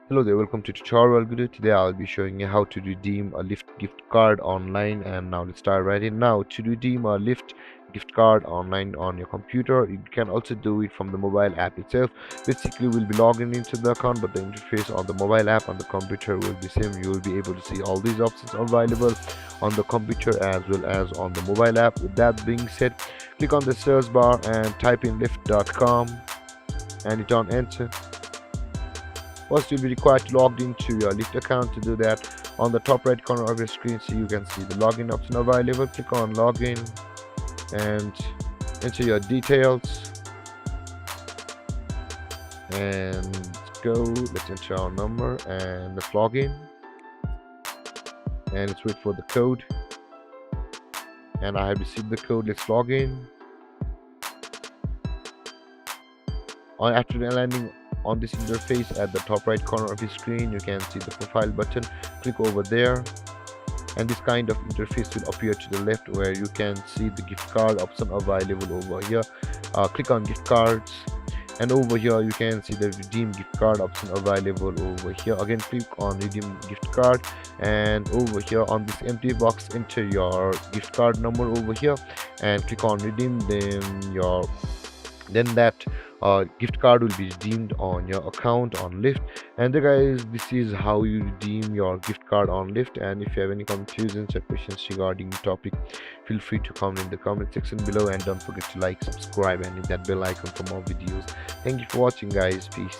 Hello there, welcome to tutorial video. Today I'll be showing you how to redeem a Lyft gift card online, and now let's start right in. Now to redeem a Lyft gift card online on your computer, you can also do it from the mobile app itself. Basically we'll be logging into the account, but the interface on the mobile app on the computer will be same. You will be able to see all these options available on the computer as well as on the mobile app. With that being said, click on the search bar and type in lyft.com and hit on enter. First, you'll be required to log into your Lyft account. To do that, on the top right corner of your screen, so you can see the login option available. Click on login and enter your details and go. Let's enter our number and let's log in, and let's wait for the code. And I have received the code. Let's log in. After landing on this interface, at the top right corner of your screen, you can see the profile button. Click over there, and this kind of interface will appear to the left, where you can see the gift card option available over here. Click on gift cards, and over here you can see the redeem gift card option available over here. Again, click on redeem gift card, and over here on this empty box, enter your gift card number over here and click on redeem. Then that gift card will be redeemed on your account on Lyft. And guys, this is how you redeem your gift card on Lyft. And if you have any confusions or questions regarding the topic, feel free to comment in the comment section below, and don't forget to like, subscribe and hit that bell icon for more videos. Thank you for watching, guys. Peace.